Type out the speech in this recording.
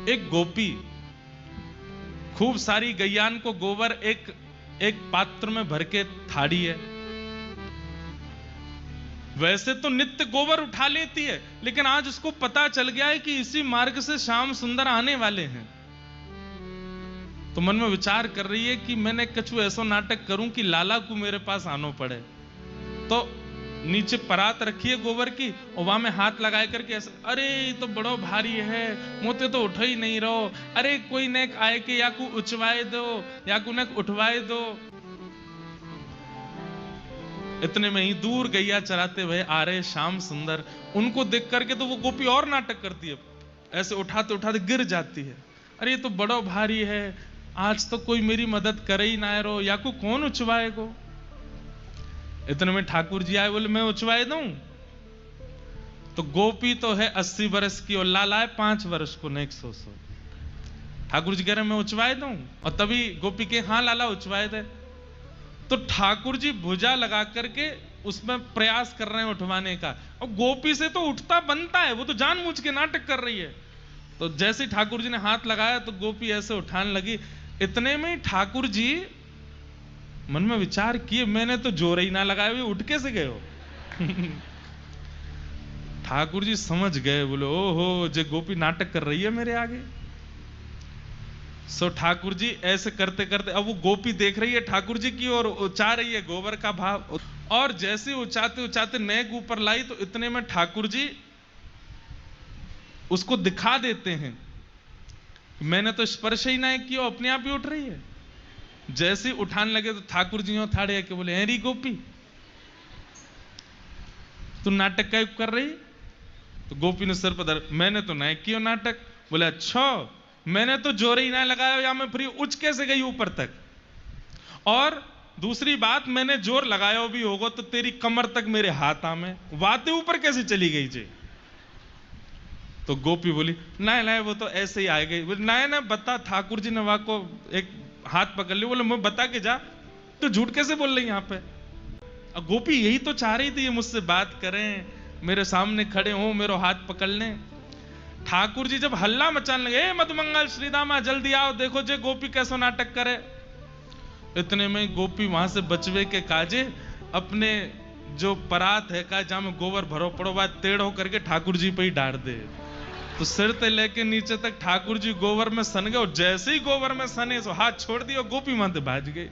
एक गोपी खूब सारी गैयान को गोबर एक एक पात्र में भर के थाड़ी है। वैसे तो नित्य गोबर उठा लेती है, लेकिन आज उसको पता चल गया है कि इसी मार्ग से श्याम सुंदर आने वाले हैं। तो मन में विचार कर रही है कि मैंने कछु ऐसा नाटक करूं कि लाला को मेरे पास आनो पड़े। तो नीचे परात रखी है गोबर की, और वहां में हाथ लगाए करके ऐसे, अरे ये तो बड़ो भारी है, मोते तो उठ ही नहीं रहो, अरे कोई ने आए के या को उचवाए दो, या को ने उठवाए दो। इतने में ही दूर गैया चराते हुए आ रहे श्याम सुंदर, उनको देख करके तो वो गोपी और नाटक करती है, ऐसे उठाते उठाते गिर जाती है। अरे ये तो बड़ो भारी है, आज तो कोई मेरी मदद करे ही ना रो, या को कौन उचवाएगो। इतने में ठाकुर जी आए, बोले मैं उचवाए दूं। तो गोपी तो है 80 वर्ष की और लाला है 5 वर्ष को, नेक 100। ठाकुर जी कह रहे मैं उचवाए दूं, और तभी गोपी के हाँ लाला उचवाए दे। तो ठाकुर जी भुजा लगा करके उसमें प्रयास कर रहे हैं उठवाने का, और गोपी से तो उठता बनता है, वो तो जानबूझ के नाटक कर रही है। तो जैसे ठाकुर जी ने हाथ लगाया तो गोपी ऐसे उठाने लगी। इतने में ठाकुर जी मन में विचार किए, मैंने तो जोर ही ना लगाया, वे उठ कैसे गए हो। ठाकुर जी समझ गए, बोले ओहो जे गोपी नाटक कर रही है मेरे आगे। सो ठाकुर जी ऐसे करते करते, अब वो गोपी देख रही है ठाकुर जी की और उचा रही है गोबर का भाव, और जैसे उचाते उचाते नेक ऊपर लाई तो इतने में ठाकुर जी उसको दिखा देते हैं, मैंने तो स्पर्श ही ना किया, अपने आप ही उठ रही है। जैसे उठाने लगे तो ठाकुर जी थाड़े के बोले, हेरी गोपी तू नाटक क्या कर रही। तो गोपी ने सिर पर, मैंने तो नहीं किया नाटक। बोले अच्छा, मैंने तो जोर ही ना लगाया, या मैं फिर उच कैसे गई ऊपर तक, और दूसरी बात मैंने जोर लगाया भी होगा तो तेरी कमर तक मेरे हाथ में वाते ऊपर कैसे चली गई जी। तो गोपी बोली नहीं नहीं वो तो ऐसे ही आ गई। नहीं ना बता, ठाकुर जी ने वहां को एक हाथ पकड़ लिया। बोले मैं बता के जा, तो झूठ कैसे बोल रही यहां पे। अब गोपी यही तो चाह रही थी ये मुझसे बात करें, मेरे सामने खड़े हो, मेरा हाथ पकड़ लें। ठाकुर जी जब हल्ला मचाने लगे, मधुमंगल श्रीदामा जल्दी आओ, देखो जे गोपी कैसा नाटक करे। इतने में गोपी वहां से बचवे के काजे अपने जो परात है का जहां में गोबर भरो पड़ो बात टेढ़ो करके ठाकुर जी पे ही डाल दे। तो सिर से लेके नीचे तक ठाकुर जी गोबर में सन गए, और जैसे ही गोबर में सने सो हाथ छोड़ दिया, गोपी माते भाज गई।